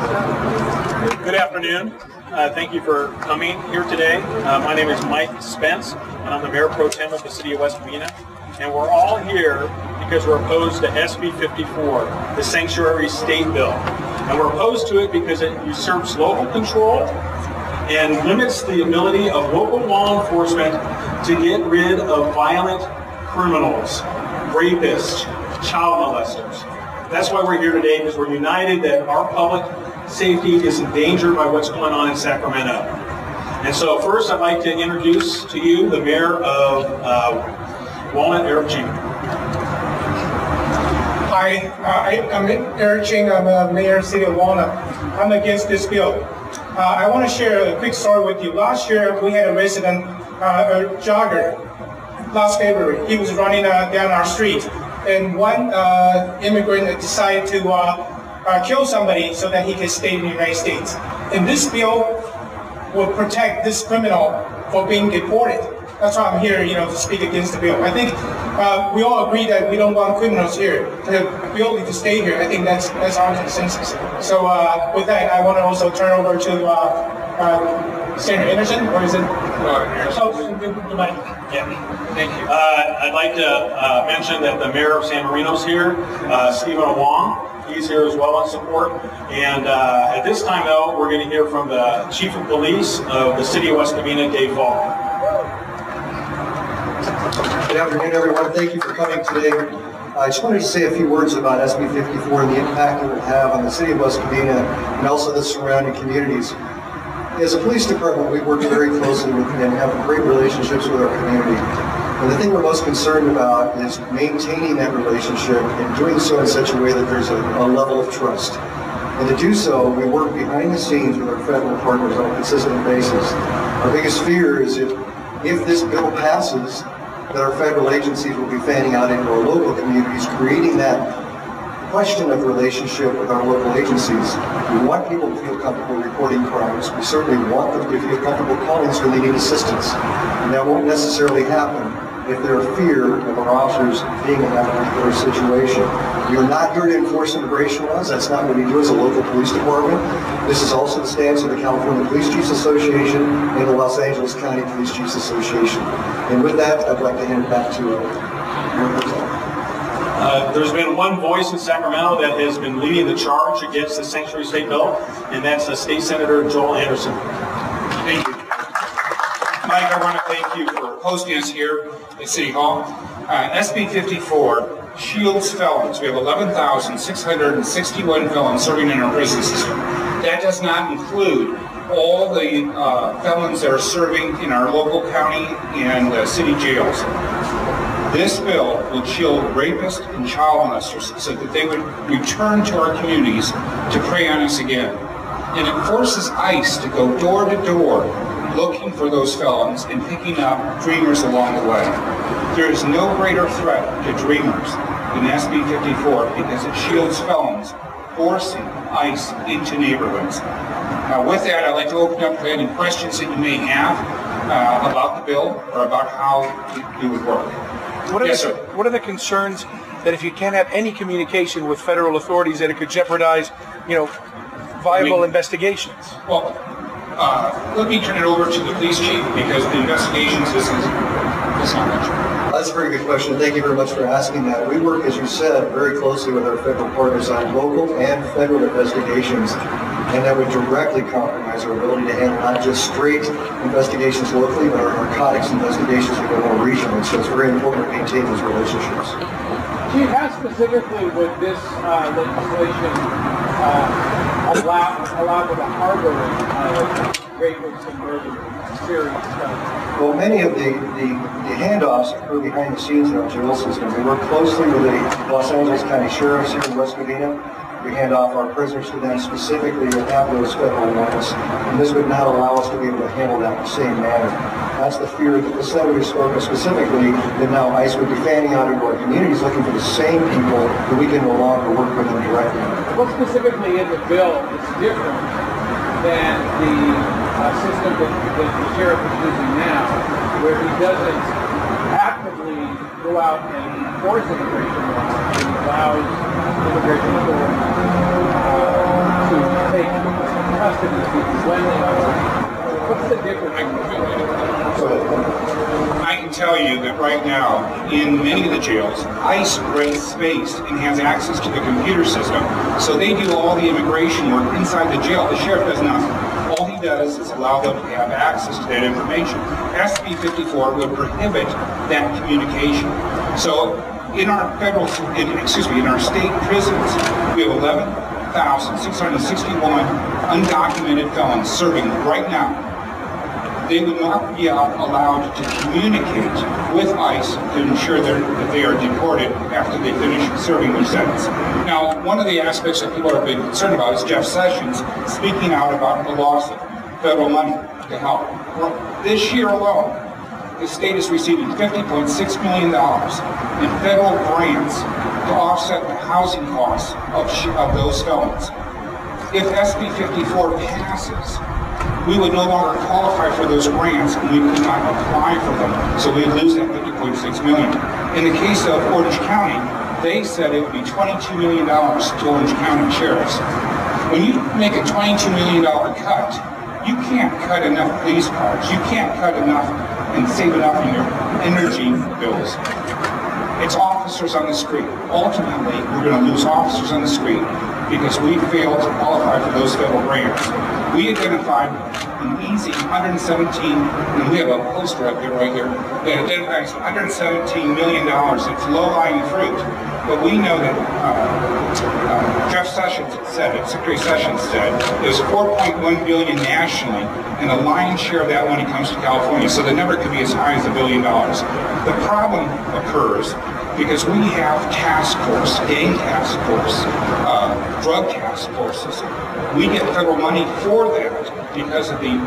Good afternoon. Thank you for coming here today. My name is Mike Spence, and I'm the Mayor Pro Tem of the City of West Covina. And we're all here because we're opposed to SB 54, the Sanctuary State Bill. And we're opposed to it because it usurps local control and limits the ability of local law enforcement to get rid of violent criminals, rapists, child molesters. That's why we're here today, because we're united that our public safety is endangered by what's going on in Sacramento. And so first I'd like to introduce to you the mayor of Walnut, Eric Ching. Hi, I'm Eric Ching. I'm a mayor of the city of Walnut. I'm against this bill. I want to share a quick story with you. Last year we had a resident, a jogger, last February. He was running down our street, and one immigrant decided to kill somebody so that he can stay in the United States. And this bill will protect this criminal from being deported. That's why I'm here, to speak against the bill. I think we all agree that we don't want criminals here, the ability to stay here. I think that's our consensus. So with that, I want to also turn over to Senator Anderson, or is it? The mic. Yeah, thank you. I'd like to mention that the mayor of San Marino's here, Stephen Wong. He's here as well in support. And at this time, though, we're going to hear from the Chief of Police of the City of West Covina, Dave Falk. Good afternoon, everyone. Thank you for coming today. I just wanted to say a few words about SB 54 and the impact it will have on the City of West Covina and also the surrounding communities. As a police department, we work very closely with and have great relationships with our community. And the thing we're most concerned about is maintaining that relationship and doing so in such a way that there's a level of trust. And to do so, we work behind the scenes with our federal partners on a consistent basis. Our biggest fear is if this bill passes, that our federal agencies will be fanning out into our local communities, creating that question of relationship with our local agencies. We want people to feel comfortable reporting crimes. We certainly want them to feel comfortable calling us when they need assistance. And that won't necessarily happen if they're fear of our officers being in that particular situation. We are not here to enforce immigration laws. That's not what we do as a local police department. This is also the stance of the California Police Chiefs Association and the Los Angeles County Police Chiefs Association. And with that, I'd like to hand it back to Mayor Pro. There's been one voice in Sacramento that has been leading the charge against the Sanctuary State Bill, and that's State Senator Joel Anderson. Thank you. Mike, I want to thank you for hosting us here at City Hall. SB 54 shields felons. We have 11,661 felons serving in our prison system. That does not include all the felons that are serving in our local county and city jails. This bill will shield rapists and child molesters so that they would return to our communities to prey on us again. And it forces ICE to go door to door looking for those felons and picking up dreamers along the way. There is no greater threat to dreamers than SB 54 because it shields felons, forcing ICE into neighborhoods. With that, I'd like to open up to any questions that you may have about the bill or about how it would work. What are the concerns that if you can't have any communication with federal authorities that it could jeopardize, viable investigations? Well, let me turn it over to the police chief because the investigations is not much. That's a very good question. Thank you very much for asking that. We work, as you said, very closely with our federal partners on local and federal investigations, and that would directly compromise our ability to handle not just straight investigations locally, but our narcotics investigations that go more regionally. So it's very important to maintain those relationships. Chief, how specifically would this legislation allow for the harboring of rapists and murderers, serious stuff? Well, many of the handoffs occur behind the scenes in our jail system. We work closely with the Los Angeles County Sheriffs here in West Covina. We hand off our prisoners to them specifically to have those federal warrants, and this would not allow us to be able to handle that in the same manner. That's the fear that the senator has spoken specifically, that now ICE would be fanning out into our communities looking for the same people that we can no longer work with them directly. What specifically in the bill is different than the system that the sheriff is using now, where he doesn't actively go out and enforce immigration laws, and allows immigration authorities to take What's the difference? I can tell you that right now, in many of the jails, ICE rents space and has access to the computer system, so they do all the immigration work inside the jail. The sheriff does nothing. All he does is allow them to have access to that information. SB 54 would prohibit that communication. So in our in our state prisons, we have 11,661 undocumented felons serving right now. They would not be allowed to communicate with ICE to ensure that they are deported after they finish serving their sentence. Now, one of the aspects that people are being concerned about is Jeff Sessions speaking out about the loss of federal money to help. Well, this year alone, the state is receiving $50.6 million in federal grants to offset the housing costs of those felons. If SB 54 passes, we would no longer qualify for those grants and we could not apply for them. So we'd lose that $50.6 million. In the case of Orange County, they said it would be $22 million to Orange County sheriffs. When you make a $22 million cut, you can't cut enough police cars. You can't cut enough and save enough in your energy bills. It's officers on the street. Ultimately, we're going to lose officers on the street because we failed to qualify for those federal grants. We identified an easy $117, and we have a poster up there right here, that identifies $117 million. It's low-lying fruit. But we know that Jeff Sessions said, Secretary Sessions said, there's $4.1 billion nationally, and the lion's share of that money comes to California, so the number could be as high as $1 billion. The problem occurs because we have task force, gang task force, drug task forces. We get federal money for that because of the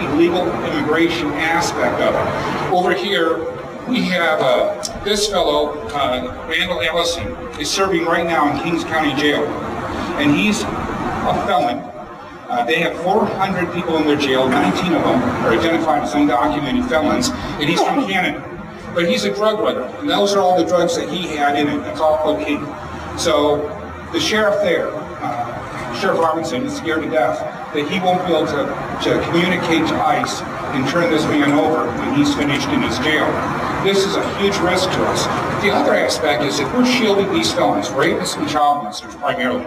illegal immigration aspect of it. Over here, we have this fellow, Randall Ellison, is serving right now in Kings County Jail, and he's a felon. They have 400 people in their jail, 19 of them are identified as undocumented felons, and he's from Canada. But he's a drug runner, and those are all the drugs that he had in it. That's all cocaine. So the sheriff there, Sheriff Robinson, is scared to death that he won't be able to communicate to ICE and turn this man over when he's finished in his jail. This is a huge risk to us. The other aspect is that we're shielding these felons, rapists and child molesters primarily,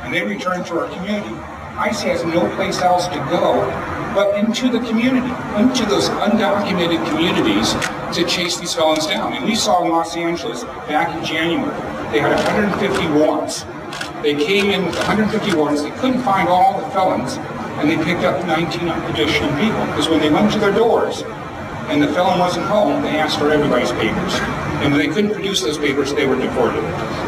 and they return to our community. ICE has no place else to go but into the community, into those undocumented communities to chase these felons down. And we saw in Los Angeles back in January, they had 150 warrants. They came in with 150 warrants, they couldn't find all the felons, and they picked up 19 additional people. Because when they went to their doors and the felon wasn't home, they asked for everybody's papers. And when they couldn't produce those papers, they were deported.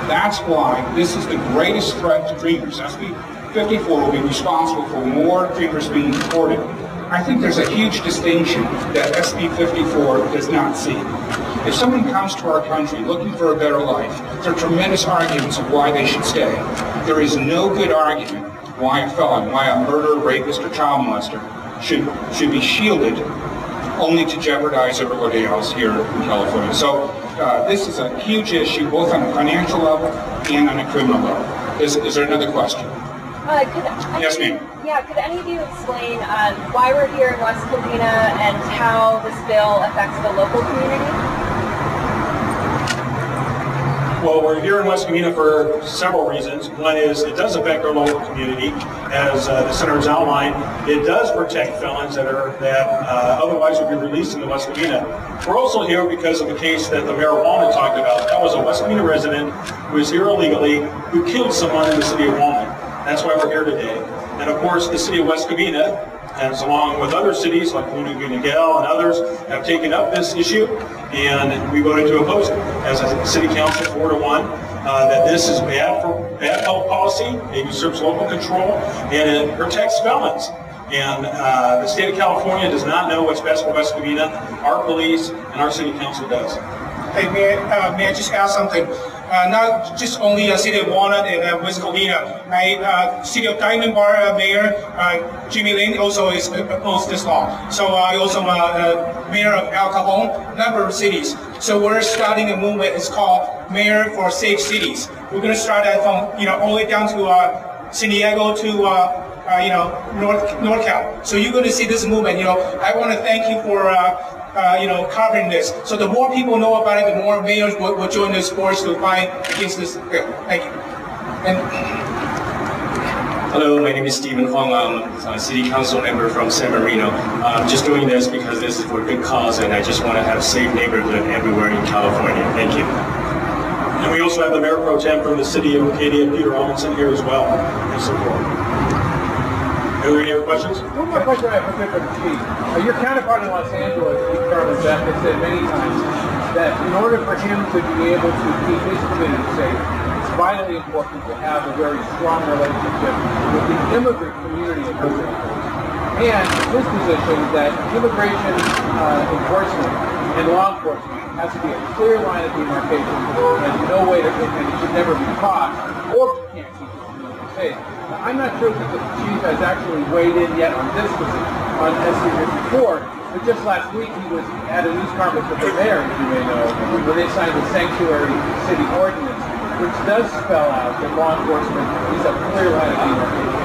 That's why this is the greatest threat to Dreamers. SB 54 will be responsible for more Dreamers being deported. I think there's a huge distinction that SB 54 does not see. If someone comes to our country looking for a better life, there are tremendous arguments of why they should stay. There is no good argument why a felon, why a murderer, rapist, or child molester should be shielded only to jeopardize everybody else here in California. So this is a huge issue, both on a financial level and on a criminal level. Is there another question? Yes, ma'am. Yeah, could any of you explain why we're here in West Covina and how this bill affects the local community? Well, we're here in West Covina for several reasons. One is it does affect our local community. As the senator's outlined, it does protect felons that otherwise would be released into West Covina. We're also here because of the case that the Mayor Walnut talked about. That was a West Covina resident who was here illegally, who killed someone in the city of Walnut. That's why we're here today. And of course, the city of West Covina, as along with other cities like Luna-Gunagel and others, have taken up this issue, and we voted to oppose it as a city council 4-1. That this is bad health policy, it usurps local control, and it protects felons. And the state of California does not know what's best for West Covina. Our police and our city council does. Hey, may I just ask something? Not just only City of Walnut and West Covina. City of Diamond Bar Mayor Jimmy Lin also is opposed this law. So I also am Mayor of El Cajon, a number of cities. So we're starting a movement. It's called Mayor for Safe Cities. We're going to start that from all the way down to San Diego to NorCal. So you're going to see this movement. I want to thank you for covering this. So the more people know about it, the more mayors will join this force to fight against this bill. Thank you. Hello, my name is Stephen Huang. I'm a city council member from San Marino. I'm just doing this because this is for a good cause, and I just want to have safe neighborhood everywhere in California. Thank you. And we also have the Mayor Pro Tem from the city of Acadia, Peter Amundsen, here as well in support. Are there any other questions? One more question I have for the chief. Your counterpart in Los Angeles, Chief Charlie Beck, has said many times that in order for him to be able to keep his community safe, it's vitally important to have a very strong relationship with the immigrant community in Los Angeles. And his position that immigration enforcement and law enforcement has to be a clear line of demarcation and no way to, and it should never be crossed, or you can't keep the community safe. Now, I'm not sure that the chief has actually weighed in yet on this position, on SB 54, but just last week he was at a news conference with the mayor, as you may know, where they signed the sanctuary city ordinance, which does spell out that law enforcement needs a clear line of demarcation.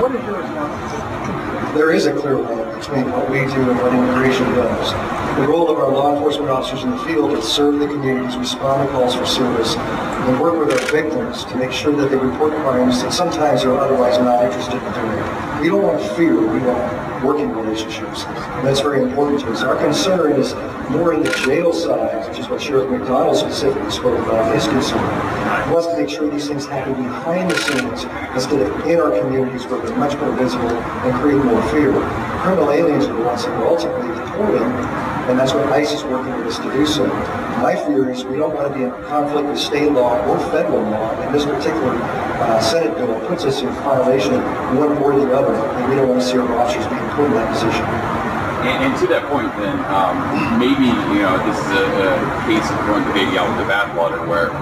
What is your response to this? There is a clear line between what we do and what immigration does. The role of our law enforcement officers in the field is to serve the communities, respond to calls for service, and work with our victims to make sure that they report crimes that sometimes are otherwise not interested in doing. We don't want fear, we want working relationships. And that's very important to us. Our concern is more in the jail side, which is what Sheriff McDonald specifically spoke about, his concern. He wants to make sure these things happen behind the scenes instead of in our communities where they're much more visible and create more fear. Criminal aliens are the ones that we're ultimately deporting, and that's what ICE is working with us to do so. My fear is we don't want to be in conflict with state law or federal law, and this particular Senate bill puts us in violation of one or the other, and we don't want to see our officers being put in that position. And to that point, then, maybe, this is a case of throwing the baby out with the bathwater where,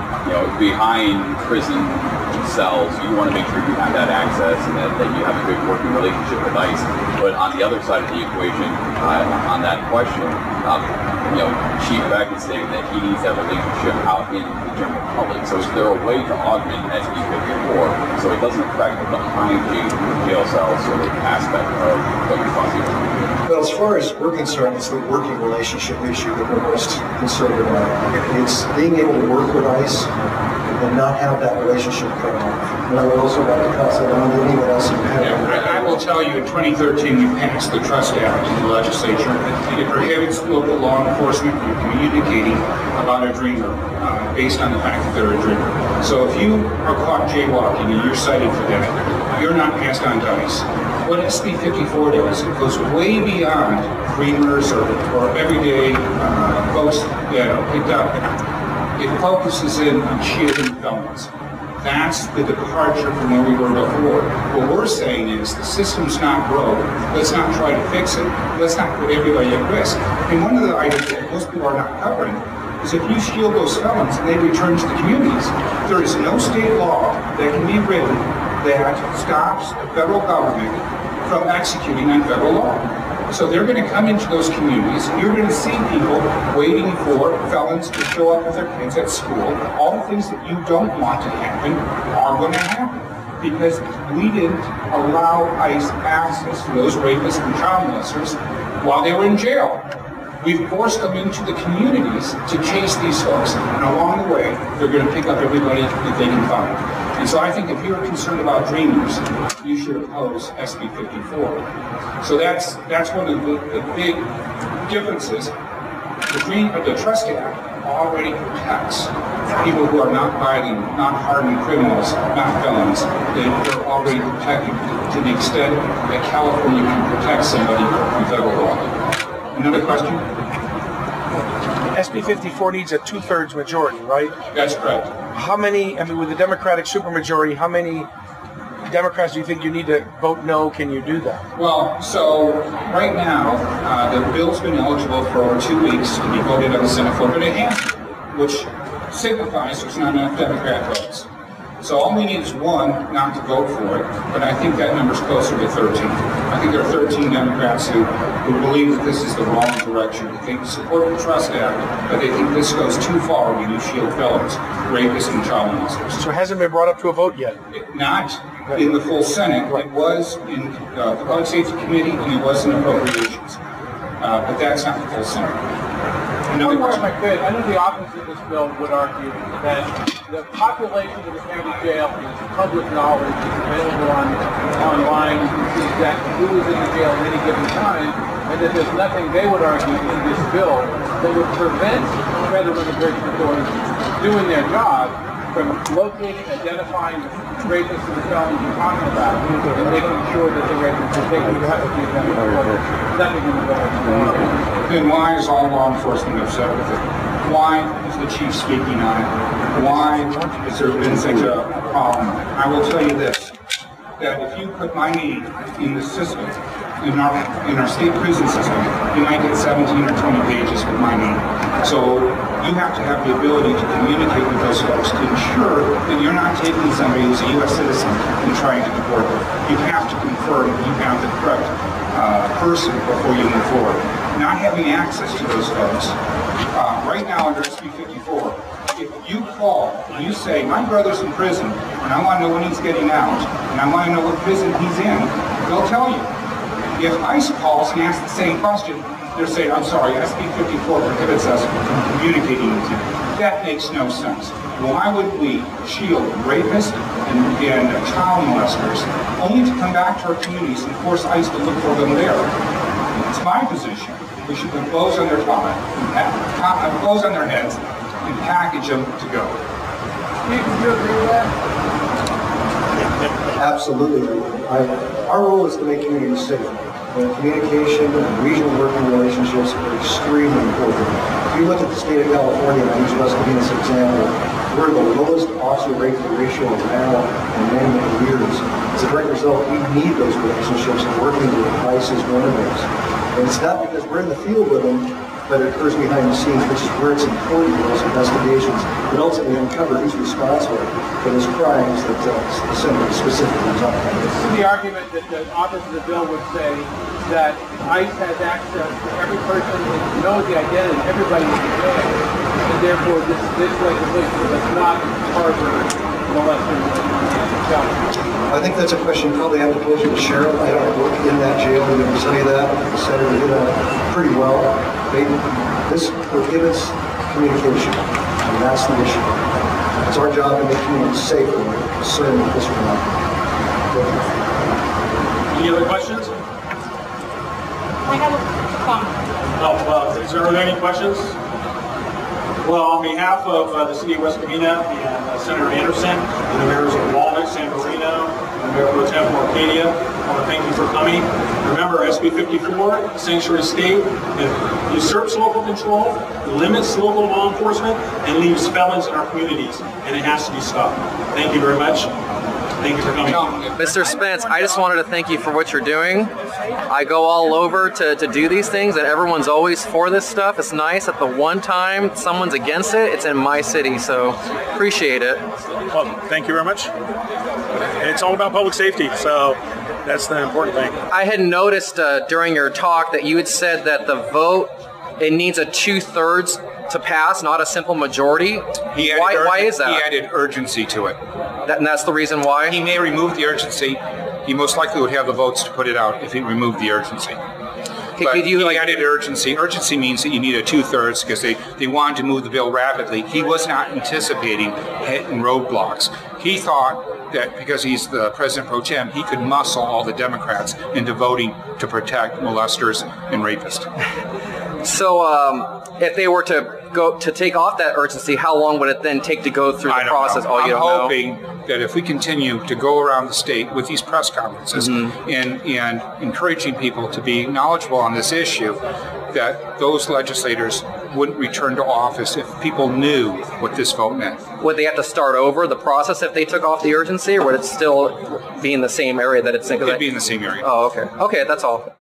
behind prison cells, you want to make sure you have that access and that you have a good working relationship with ICE. But on the other side of the equation, on that question, Chief Beck is saying that he needs that relationship out in the general public. So is there a way to augment SB 54 so it doesn't affect the behind jail cells sort of aspect of what you're talking about? Well, as far as we're concerned, it's the working relationship issue that we're most concerned about. It's being able to work with ICE and not have that relationship cut off. And I would also like to pass that on to anyone else who has. I will tell you, in 2013, we passed the Trust Act in the legislature. It prohibits local law enforcement from communicating about a dreamer based on the fact that they're a dreamer. So if you are caught jaywalking and you're cited for that, you're not passed on to ICE. What SB 54 does, it goes way beyond dreamers or everyday folks that are picked up. It focuses in on shielding felons. That's the departure from where we were before. What we're saying is the system's not broke. Let's not try to fix it. Let's not put everybody at risk. And one of the items that most people are not covering is if you shield those felons and they return to the communities, there is no state law that can be written that stops the federal government from executing on federal law. So they're going to come into those communities, and you're going to see people waiting for felons to show up with their kids at school. All the things that you don't want to happen are going to happen because we didn't allow ICE access to those rapists and child molesters while they were in jail. We've forced them into the communities to chase these folks, and along the way, they're going to pick up everybody that they can find. And so I think if you're concerned about dreamers, you should oppose SB 54. So that's one of the big differences. The Trust Act already protects people who are not violent, not hardened criminals, not felons. They're already protected to the extent that California can protect somebody from federal law. Another question? SB 54 needs a 2/3 majority, right? That's correct. How many, with the Democratic supermajority, how many Democrats do you think you need to vote no? Can you do that? Well, so right now, the bill's been eligible for over 2 weeks to be voted on the Senate floor, but it has, which signifies there's not enough Democrat votes. So all we need is one not to vote for it, but I think that number's closer to 13. I think there are 13 Democrats who believe that this is the wrong direction. They support the Trust Act, but they think this goes too far when you shield felons, rapists, and child molesters. So it hasn't been brought up to a vote yet? Not in the full Senate. It was in the Public Safety Committee, and it was in Appropriations. But that's not the full Senate. One more, if I could. I know the opposite of this bill would argue that the population of the county jail is public knowledge. It's available online. You can see exactly who is in the jail at any given time, and that there's nothing they would argue in this bill that would prevent federal immigration authorities doing their job from locating, identifying the rapists and the felons you're talking about, and making sure that the rapists are taken custody of them. Nothing in the bill. Then why is all law enforcement upset with it? Why is the chief speaking on it? Why has there been such a problem? I will tell you this, that if you put my name in the system, in our state prison system, you might get 17 or 20 pages with my name. So you have to have the ability to communicate with those folks to ensure that you're not taking somebody who's a U.S. citizen and trying to deport them. You have to confirm that you have the correct person before you move forward. Not having access to those folks. Right now under SB 54, if you call and you say, my brother's in prison and I want to know when he's getting out and I want to know what prison he's in, they'll tell you. If ICE calls and asks the same question, they're saying, I'm sorry, SB 54 prohibits us from communicating with you. That makes no sense. Why would we shield rapists and child molesters only to come back to our communities and force ICE to look for them there? It's my position. We should put clothes on their clothes on their heads and package them to go. Do you agree with that? Absolutely. Our role is to make communities safe. Communication and regional working relationships are extremely important. If you look at the state of California, and I use West Covina as an example, we're the lowest officer rate ratio now in many, many years. As a direct result, we need those relationships, and working with ICE is one of those. And it's not because we're in the field with them, but it occurs behind the scenes, which is where it's important in those investigations that ultimately uncover who's responsible for those crimes that the Senator specifically talked about. This is the argument that the authors of the bill would say that ICE has access to every person and knows the identity of everybody in the jail, and therefore this legislation does not harbor molesting. I think that's a question you probably have to pose to the sheriff. I don't work in that jail to tell you that. The Senator did that pretty well. This prohibits communication, and that's the issue. It's our job to make communities safe and we're concerned with this or not. Any other questions? I have a comment. Oh, is there any questions? Well, on behalf of the City of West Covina and Senator Anderson and the mayors of Walnut, San Marino, and Mayor Pro Tem Arcadia, I want to thank you for coming. Remember, SB 54, Sanctuary State, it usurps local control, limits local law enforcement, and leaves felons in our communities, and it has to be stopped. Thank you very much. Thank you for coming. Mr. Spence, I just wanted to thank you for what you're doing. I go all over to do these things, and everyone's always for this stuff. It's nice that the one time someone's against it, it's in my city, so appreciate it. Well, thank you very much. It's all about public safety, so that's the important thing. I had noticed during your talk that you had said that the vote, it needs a 2/3 to pass, not a simple majority. Why is that? He added urgency to it. And that's the reason why? He may remove the urgency. He most likely would have the votes to put it out if he removed the urgency. But he added urgency. Urgency means that you need a 2/3 because they wanted to move the bill rapidly. He was not anticipating hitting roadblocks. He thought that because he's the President Pro Tem, he could muscle all the Democrats into voting to protect molesters and rapists. So if they were to take off that urgency, how long would it then take to go through the process? Oh, I'm hoping that if we continue to go around the state with these press conferences and encouraging people to be knowledgeable on this issue, that those legislators wouldn't return to office if people knew what this vote meant. Would they have to start over the process if they took off the urgency, or would it still be in the same area that it's in? It'd be in the same area. Oh, okay. Okay, that's all.